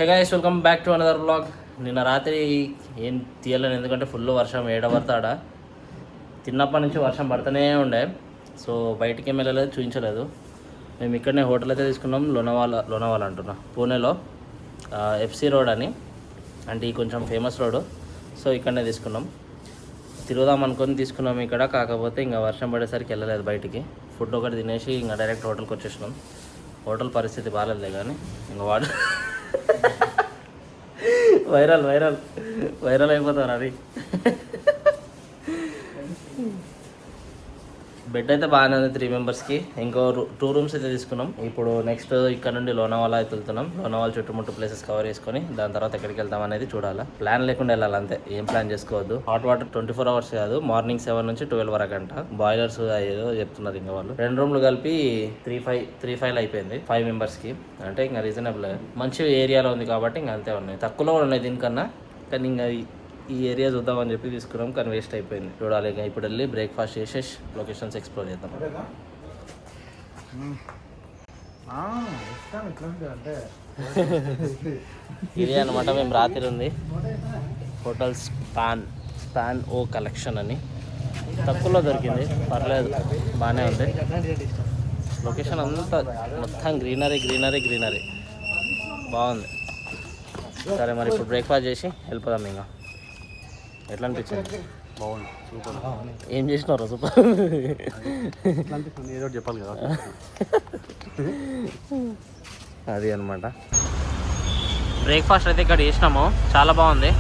Hey guys, welcome back to another vlog. నిన్న రాత్రి ఏం తీయలేను ఎందుకంటే ఫుల్ వర్షం ఏడబడతాడ. తిన్నప్పటి నుంచి వర్షం పడుతూనే ఉండే, సో బయటికి ఏం వెళ్ళలేదు, చూపించలేదు. మేము ఇక్కడనే హోటల్ అయితే తీసుకున్నాం, లోనావాలా అంటున్నా, పూణేలో ఎఫ్సి రోడ్ అని, అంటే ఈ కొంచెం ఫేమస్ రోడ్. సో ఇక్కడనే తీసుకున్నాం, తిరుగుదాం అనుకొని తీసుకున్నాం ఇక్కడ. కాకపోతే ఇంకా వర్షం పడేసరికి వెళ్ళలేదు బయటికి. ఫుడ్ ఒకటి తినేసి ఇంకా డైరెక్ట్ హోటల్కి వచ్చేసినాం. హోటల్ పరిస్థితి బాగాలేదులే కానీ ఇంకా వాడు వైరల్ వైరల్ వైరల్ అయిపోతారు అది. బెడ్ అయితే బాగానే ఉంది 3 మెంబర్స్కి. ఇంకో 2 రూమ్స్ అయితే తీసుకున్నాం. ఇప్పుడు నెక్స్ట్ ఇక్కడ నుండి లోనావాలా అయితే వెళ్తున్నాం. లోనావాలా చుట్టుముట్టు ప్లేసెస్ కవర్ చేసుకొని దాని తర్వాత ఎక్కడికి వెళ్తాం అనేది చూడాలా. ప్లాన్ లేకుండా వెళ్ళాలి అంతే, ఏం ప్లాన్ చేసుకోవద్దు. హాట్ వాటర్ 24 hours కాదు, మార్నింగ్ 7 నుంచి 12 వరకు అంట. బాయిలర్స్ ఏదో చెప్తున్నారు ఇంకా వాళ్ళు. 2 రూమ్లు కలిపి 3,500 అయిపోయింది 5 మెంబర్స్కి. అంటే ఇంకా రీజనబుల్, మంచి ఏరియాలో ఉంది కాబట్టి ఇంకా అంతే ఉన్నాయి. తక్కువలో కూడా ఉన్నాయి దీనికన్నా, కానీ ఇంకా ఈ ఏరియా చూద్దామని చెప్పి తీసుకున్నాం, కానీ వేస్ట్ అయిపోయింది. చూడాలి ఇంకా ఇప్పుడు వెళ్ళి బ్రేక్ఫాస్ట్ చేసేసి లొకేషన్స్ ఎక్స్ప్లోర్ చేద్దాం. ఇది అనమాట మేము రాత్రి ఉంది హోటల్ స్పాన్ ఓ కలెక్షన్ అని. తక్కువలో దొరికింది, పర్లేదు, బాగానే ఉంది. లొకేషన్ అంతా మొత్తం గ్రీనరీ బాగుంది. సరే మరి ఇప్పుడు బ్రేక్ఫాస్ట్ చేసి వెళ్ళిపోదాం. ఇంకా ఎట్లా అనిపించింది? బాగుంది, సూపర్. ఏం చేసినారు సూపర్? ఏదో చెప్పాలి కదా. అది అనమాట. బ్రేక్ఫాస్ట్ అయితే ఇక్కడ చేసినాము, చాలా బాగుంది.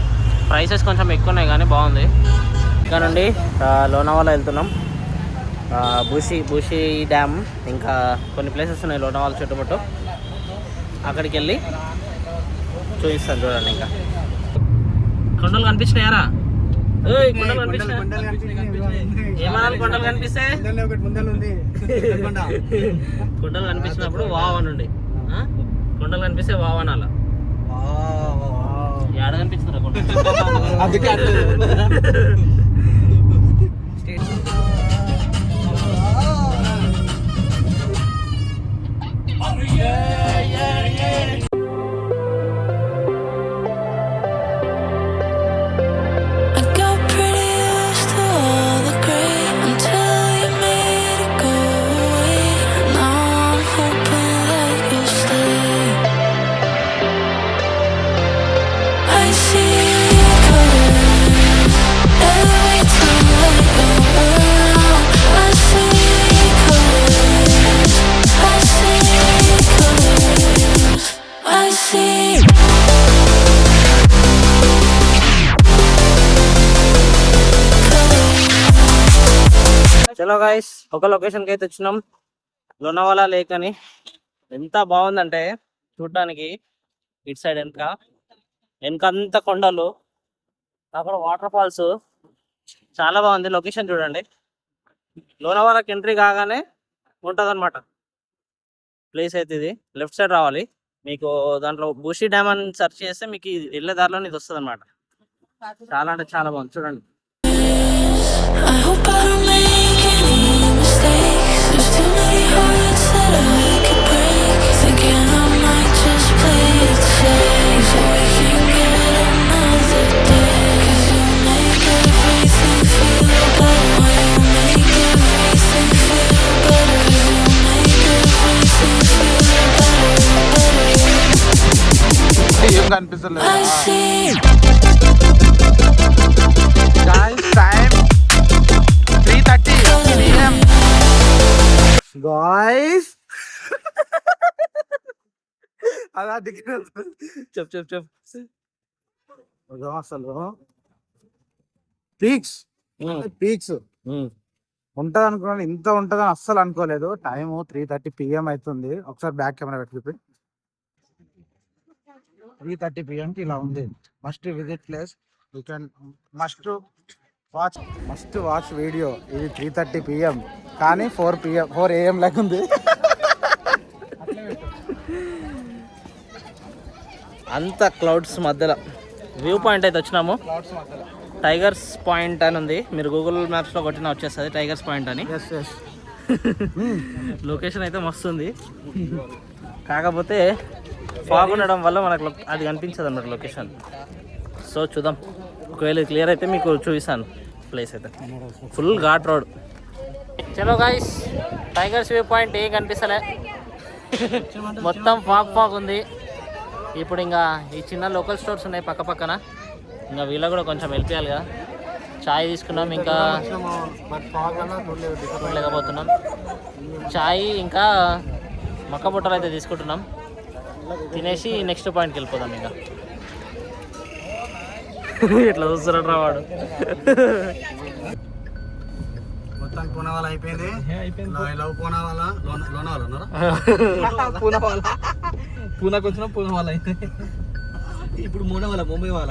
ప్రైసెస్ కొంచెం ఎక్కువ ఉన్నాయి కానీ బాగుంది. ఇక్కడ నుండి లోనావాలా వెళ్తున్నాం. బూషి డ్యామ్, ఇంకా కొన్ని ప్లేసెస్ ఉన్నాయి లోనావాలా చుట్టుముట్టు. అక్కడికి వెళ్ళి చూపిస్తాను చూడండి. ఇంకా కొండలు కనిపించినాయారా? కొండలు కనిపిస్తే కొండలు కనిపించినప్పుడు వావ్ అనండి. కొండలు కనిపిస్తే వావ్ అనాల. ఏడ కనిపిస్తుందా కొండలు? చలో గైస్, ఒక లొకేషన్కి అయితే వచ్చినాం, లోనావాలా లేక్ అని. ఎంత బాగుందంటే చూడడానికి. ఇటు సైడ్ వెనక అంతా కొండలు, అక్కడ వాటర్ ఫాల్స్, చాలా బాగుంది. లొకేషన్ చూడండి. లోనావాలాకి ఎంట్రీ కాగానే ఉంటుంది అనమాట ప్లేస్ అయితే. ఇది లెఫ్ట్ సైడ్ రావాలి. మీకు దాంట్లో బూషి డ్యామ్ అని సెర్చ్ చేస్తే మీకు వెళ్ళే దారిలో ఇది వస్తుంది అనమాట. చాలా అంటే చాలా బాగుంది చూడండి. ఏం కనిపిస్తలేదు. Time 3:30 PM. గాయ్స్ అలా చెప్పు అసలు పీక్స్ ఉంటది అనుకున్నాను, ఇంత ఉంటదని అస్సలు అనుకోలేదు. టైము 3:30 PM అవుతుంది. ఒకసారి బ్యాక్ కెమెరా పెట్టి 3:30 PM కి ఇలా ఉంది. Must visit place. You can must watch video. ఇది 3:30 PM కానీ 4 AM లాగా ఉంది. అంత క్లౌడ్స్ మధ్యలో వ్యూ పాయింట్ అయితే వచ్చినాము. టైగర్స్ పాయింట్ అని ఉంది, మీరు గూగుల్ మ్యాప్స్లో కొట్టినా వచ్చేస్తుంది టైగర్స్ పాయింట్ అని. లొకేషన్ అయితే మస్తు ఉంది. కాకపోతే ఫాగ్ ఉండడం వల్ల మనకు అది కనిపించదు అన్నమాట లొకేషన్. సో చూద్దాం, ఒకవేళ క్లియర్ అయితే మీకు చూపిస్తాను ప్లేస్ అయితే. Full ghat road. చలో గాయ్స్, టైగర్స్ వ్యూ పాయింట్ ఏం కనిపిస్తలే, మొత్తం ఫాగ్ ఉంది. ఇప్పుడు ఇంకా ఈ చిన్న లోకల్ స్టోర్స్ ఉన్నాయి పక్క పక్కన, ఇంకా వీళ్ళ కూడా కొంచెం వెళ్ళిపోయాలి కదా. చాయ్ తీసుకున్నాం, ఇంకా లేకపోతున్నాం. చాయ్ ఇంకా మక్క బుట్టలు అయితే తీసుకుంటున్నాం. తినేసి నెక్స్ట్ పాయింట్కి వెళ్ళిపోదాం. ఇంకా ఇట్లా చూస్తున్నాడు రా వాడు. మొత్తానికి పూనావాలా అయిపోయింది. లవ్ పూనావాలా పూనాకు వచ్చిన పూనా వాళ్ళ అయితే ఇప్పుడు మూడో వాళ్ళ ముంబై వాళ్ళ.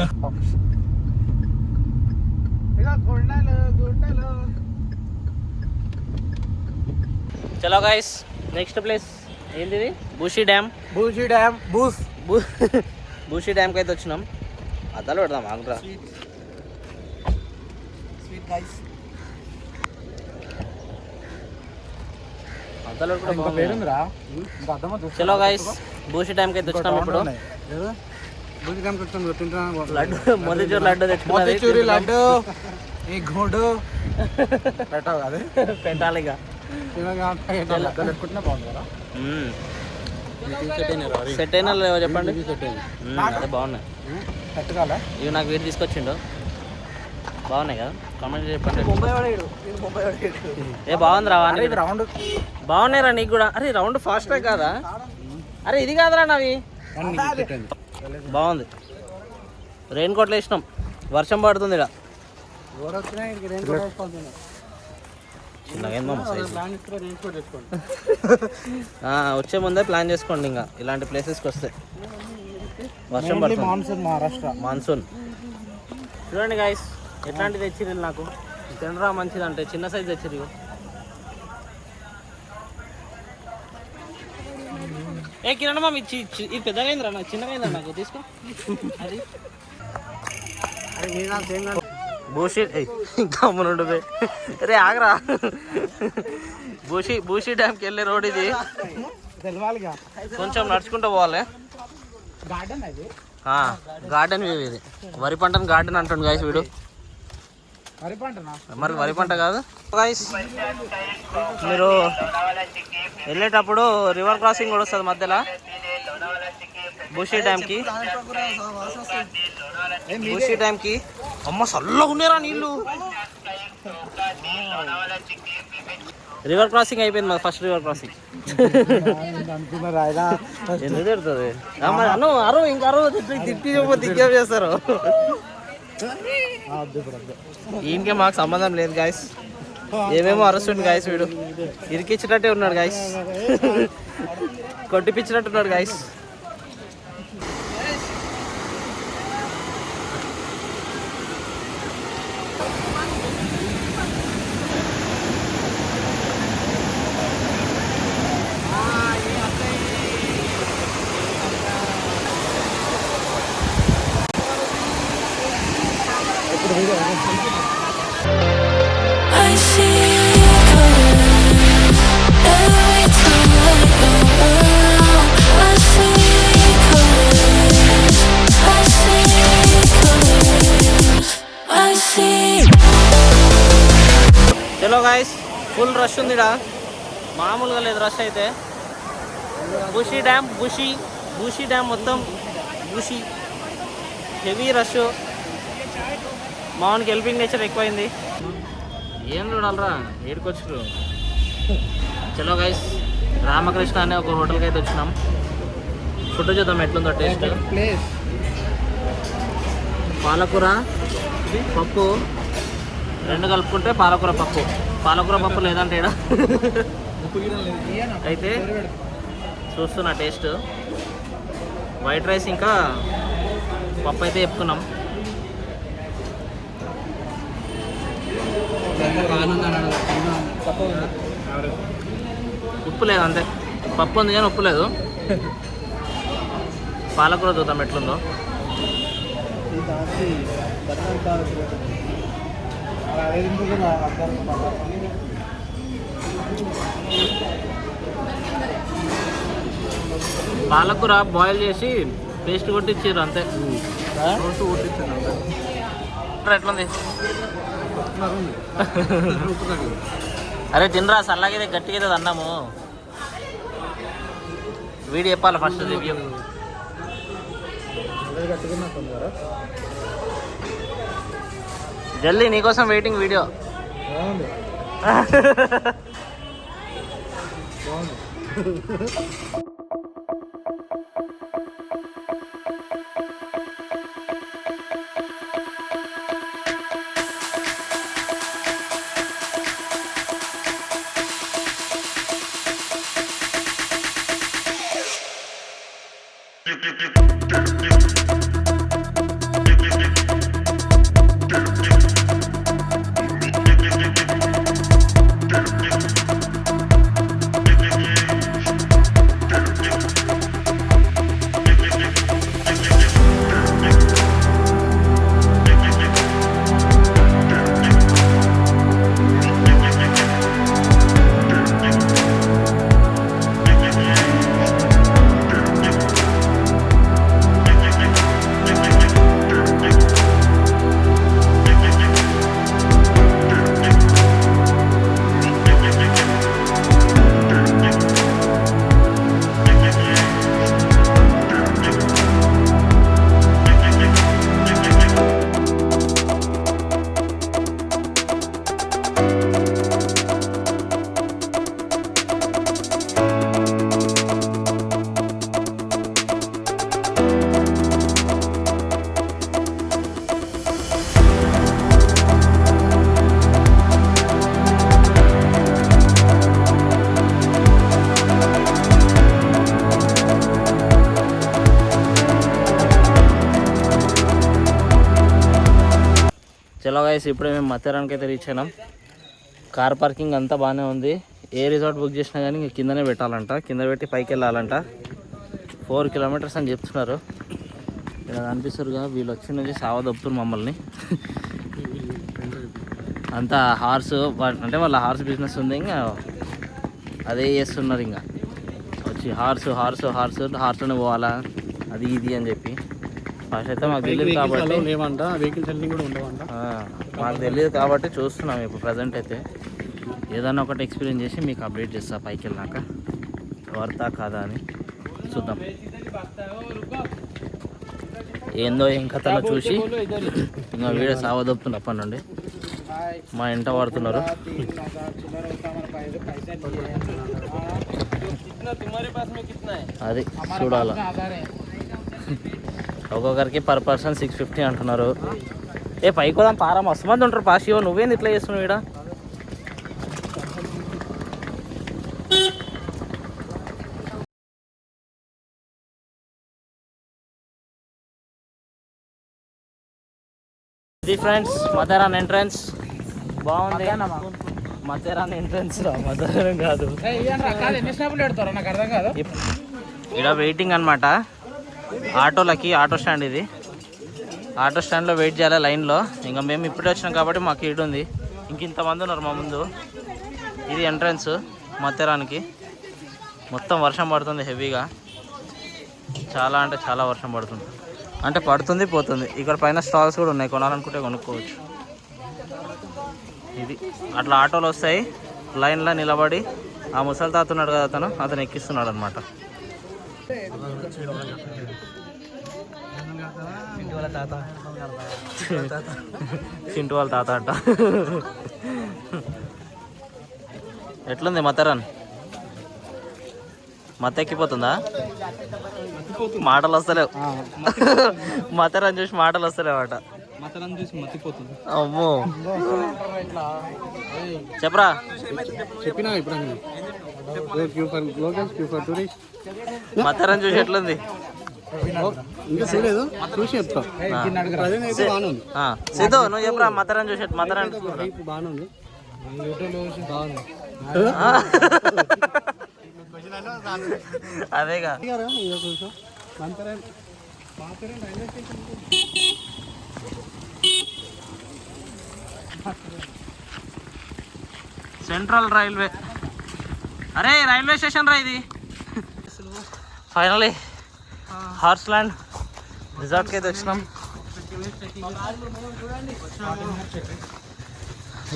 చలో గైస్, నెక్స్ట్ ప్లేస్ ఏంటిది? బూషీ డ్యామ్. బూషీ డ్యామ్కి అయితే వచ్చినాం. అద్దాలు పెడదాం ఆగురా. అద్దాలు చలో గైస్, బూషీ డ్యామ్కి అయితే వచ్చినాం. ఇప్పుడు లడ్డు, మోతీచూర్ లడ్డు తెచ్చుకున్నది. లడ్డు ఈ గోడు పెట్టావు కదా, పెట్టాలి ఇక. పెట్టుకుంటే బాగుంది కదా. సెట్ అయినా లేవో చెప్పండి. అదే బాగున్నాయి. పెట్టాలా ఇవి నాకు వీటి తీసుకొచ్చిండు, బాగున్నాయి కదా, కామెంట్ చెప్పండి. ఏ బాగుంది రా రౌండ్, బాగున్నాయి రా నీకు కూడా. అరే రౌండ్ ఫాస్ట్ ట్రాక్ కాదా? అరే ఇది కాదురా నావి. బాగుంది. రెయిన్ కోట్లు వేసినాం, వర్షం పడుతుంది ఇక్కడ. వచ్చే ముందే ప్లాన్ చేసుకోండి, ఇంకా ఇలాంటి ప్లేసెస్కి వస్తే వర్షం పడుతుంది. Monsoon, Maharashtra monsoon. చూడండి గాయస్, ఎట్లాంటిది తెచ్చిర్రు నాకు. తినరా మంచిది అంటే చిన్న సైజ్ తెచ్చిర్రు. ఏ కిరణ్ మామ, ఇది పెద్దగా అయిందిరా, నాకు చిన్నగా అయిందా, నాకు తీసుకో. అది బూషీ ఇంకా అమ్మనుండు. రే ఆగరా. బూషీ డ్యామ్కి వెళ్ళే రోడ్ ఇది. కొంచెం నడుచుకుంటూ పోవాలి. గార్డెన్ వ్యూ ఇది. వరి పంటను గార్డెన్ అంటుండు గాయస్ వీడు. మరి వరి పంట కాదు గాయస్. మీరు వెళ్ళేటప్పుడు రివర్ క్రాసింగ్ కూడా వస్తుంది మధ్యలో బూషీ డ్యామ్కి. అమ్మ చల్లగా ఉన్నారా నీళ్ళు. రివర్ క్రాసింగ్ అయిపోయింది మాది, ఫస్ట్ రివర్ క్రాసింగ్. ఎందుకు తిడుతుంది అను? అరు ఇంకా అరు తిట్టి దిగ్గం చేస్తారు. ఈయనకే మాకు సంబంధం లేదు గాయస్. ఏమేమో అరుస్తుండు గాయస్ వీడు. ఇరికిచ్చినట్టే ఉన్నాడు గాయస్, కొట్టిపించినట్టున్నాడు guys. I see colors every time I go around. I see colors. I see colors. I see. చలో గాయస్, ఫుల్ రష్ ఉంది ఇక్కడ, మామూలుగా లేదు రష్ అయితే. బూషీ డ్యామ్ మొత్తం బూషీ, హెవీ రష్. మామూలుకి హెల్పింగ్ నేచర్ ఎక్కువైంది. ఏం చూడాలరా, ఏడుకొచ్చు. చలో గైస్, రామకృష్ణ అనే ఒక హోటల్కి అయితే వచ్చినాం. ఫుడ్ చూద్దాం ఎట్లుందో టేస్ట్. పాలకూర పప్పు రెండు కలుపుకుంటే పాలకూర పప్పు లేదంటే ఈడ. అయితే చూస్తున్నా టేస్ట్. వైట్ రైస్ ఇంకా పప్పు అయితే చెప్పుకున్నాం. ఉప్పు లేదు అంతే, పప్పు ఉంది కానీ ఉప్పు లేదు. పాలకూర చూద్దాం ఎట్లుందో. పాలకూర బాయిల్ చేసి పేస్ట్ కొట్టి ఇచ్చారు అంతే. ఎట్లుంది? అరే తినరా, సల్లగా గట్టిగా అన్నాము. వీడియో చెప్పాలి ఫస్ట్ రివ్యూ. జల్దీ నీకోసం వెయిటింగ్ వీడియో. చలో గైస్, ఇప్పుడే మేము మథెరాన్కి అయితే రీచ్ అయినాం. కార్ పార్కింగ్ అంతా బాగానే ఉంది. ఏ రిసార్ట్ బుక్ చేసినా కానీ ఇంకా కిందనే పెట్టాలంట, కింద పెట్టి పైకి వెళ్ళాలంట. 4 kilometers అని చెప్తున్నారు. ఇలా అనిపిస్తారుగా, వీళ్ళు వచ్చి నుంచి సావదొప్పుతారు మమ్మల్ని. అంతా హార్స్ అంటే వాళ్ళ హార్స్ బిజినెస్ ఉంది, ఇంకా అదే చేస్తున్నారు. ఇంకా వచ్చి హార్స్లోనే పోవాలా అది ఇది అని చెప్పి. ఫస్ట్ అయితే మాకు తెలియదు కాబట్టి మాకు తెలియదు కాబట్టి చూస్తున్నాం ఇప్పుడు ప్రజెంట్ అయితే. ఏదైనా ఒకటి ఎక్స్పీరియన్స్ చేసి మీకు అప్డేట్ చేస్తా పైకి వెళ్ళాక, వర్తా కాదా అని చూద్దాం. ఏందో ఏం కథలో చూసి ఇంకా వీడియో సావదొప్పుతుంది అప్పటి నుండి. మా ఇంట పడుతున్నారు. అది చూడాల. ఒక్కొక్కరికి పర్ పర్సన్ 650 అంటున్నారు. ఏ పైకి పోదాం పారా, మస్తు మంది ఉంటారు. పాషియో నువ్వేంది ఇట్లా చేస్తున్నావు ఈడ? ఇది ఫ్రెండ్స్ మథెరాన్ ఎంట్రన్స్. బాగుంది. మథెరాన్ ఎంట్రన్స్ రా, మథెరాన్ కాదు. ఇక్కడ వెయిటింగ్ అనమాట ఆటోలకి. ఆటో స్టాండ్ ఇది. ఆటో స్టాండ్లో వెయిట్ చేయాలి లైన్లో. ఇంకా మేము ఇప్పుడే వచ్చినాం కాబట్టి మాకు ఈడు ఉంది. ఇంక ఇంతమంది ఉన్నారు మా ముందు. ఇది ఎంట్రన్స్ మథెరాన్కి. మొత్తం వర్షం పడుతుంది హెవీగా, చాలా అంటే చాలా వర్షం పడుతుంది. అంటే పడుతుంది పోతుంది. ఇక్కడ పైన స్టాల్స్ కూడా ఉన్నాయి, కొనాలనుకుంటే కొనుక్కోవచ్చు. ఇది అట్లా ఆటోలు వస్తాయి, లైన్లో నిలబడి ఆ ముసలి తాత ఉన్నాడు కదా, అతను ఎక్కిస్తున్నాడు అనమాట. చింటూ వాళ్ళ తాత అంట. ఎట్లుంది మథెరాన్? ఎక్కిపోతుందా? మాటలు వస్తలేవు. మథెరాన్ చూసి మాటలు వస్తలేవు అట. అమ్మో చెప్పరా. చెప్పినా ఇప్పుడు మథెరాన్ చూసి ఎట్లుంది? సిద్ధు నువ్వు చెప్పరా మథెరాన్ చూసి. మథెరాన్ అదేగా. Central railway. అరే రైల్వే స్టేషన్ రా ఇది. ఫైనలీ హార్స్ ల్యాండ్ రిసార్ట్కి అయితే వచ్చినాం.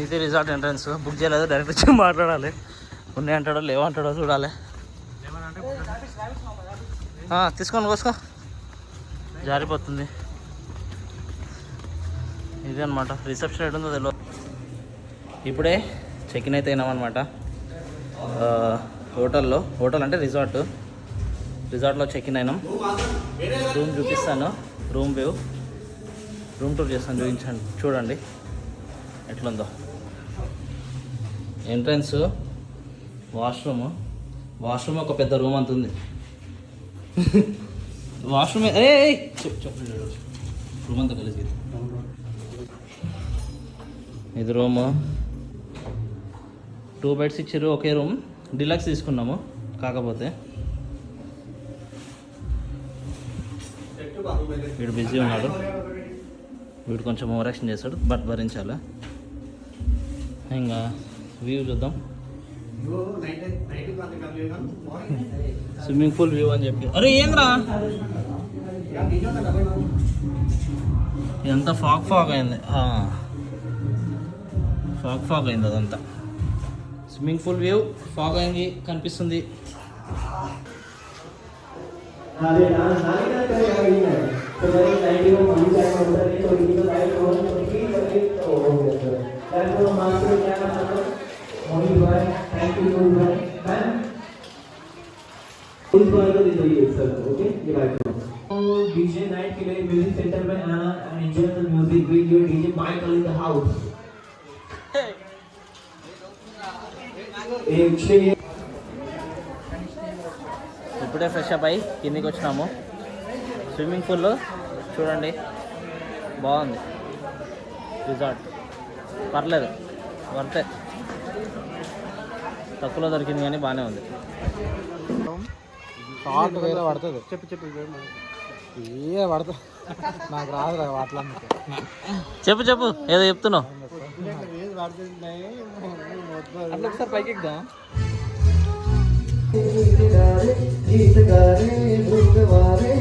ఇది రిసార్ట్ ఎంట్రన్స్. బుక్ చేయలేదు, డైరెక్ట్ వచ్చి మాట్లాడాలి. ఉన్నాయి అంటాడో లేవంటాడో చూడాలి. తీసుకొని కోసుకో, జారిపోతుంది. ఇది అనమాట రిసెప్షన్ ఎటు ఉందో తెలియదు. ఇప్పుడే చెక్ ఇన్ అయితే అయినామన్నమాట హోటల్ అంటే రిసార్ట్లో చెక్ ఇన్ అయినాం. రూమ్ చూపిస్తాను, రూమ్ టూర్ చేస్తాను, చూడండి ఎట్లుందో. ఎంట్రన్స్ వాష్రూమ్ ఒక పెద్ద రూమ్ అంత ఉంది. వాష్రూమ్ రూమ్ అంతా కలిసి ఇది రూమ్. 2 బెడ్స్ ఇచ్చారు, ఒకే రూమ్. డిలక్స్ తీసుకున్నాము. కాకపోతే వీడు బిజీ ఉన్నాడు, వీడు కొంచెం ఓవరాక్షన్ చేస్తాడు, బట్ భరించాలి. ఇంకా వ్యూ చూద్దాం. స్విమ్మింగ్ పూల్ వ్యూ అని చెప్పి అరే ఏంద్రా ఇదంతా ఫాగ్ అయింది. ఫాగ్ అయింది అదంతా. స్విమ్మింగ్ పూల్ వ్యూ ఫాగ్ అయింది కనిపిస్తుంది. DJ night के लिए म्यूजिक सेंटर में आना and enjoy the music with your DJ Michael in the house. ఇప్పుడే ఫ్రెష్ అప్ అయ్యి కిందికి వచ్చినాము. స్విమ్మింగ్ పూల్ చూడండి, బాగుంది. రిసార్ట్ పర్లేదు, వర్తే. తక్కువలో దొరికింది కానీ బాగానే ఉంది. షార్ట్ వేరే పడుతుంది. చెప్పు ఏ పడుతుంది, నాకు రాదు అట్లా. చెప్పు ఏదో చెప్తున్నావు. అట్లా ఒకసారి పైకి ఎక్కుదాం. गीत गारे भूत वारे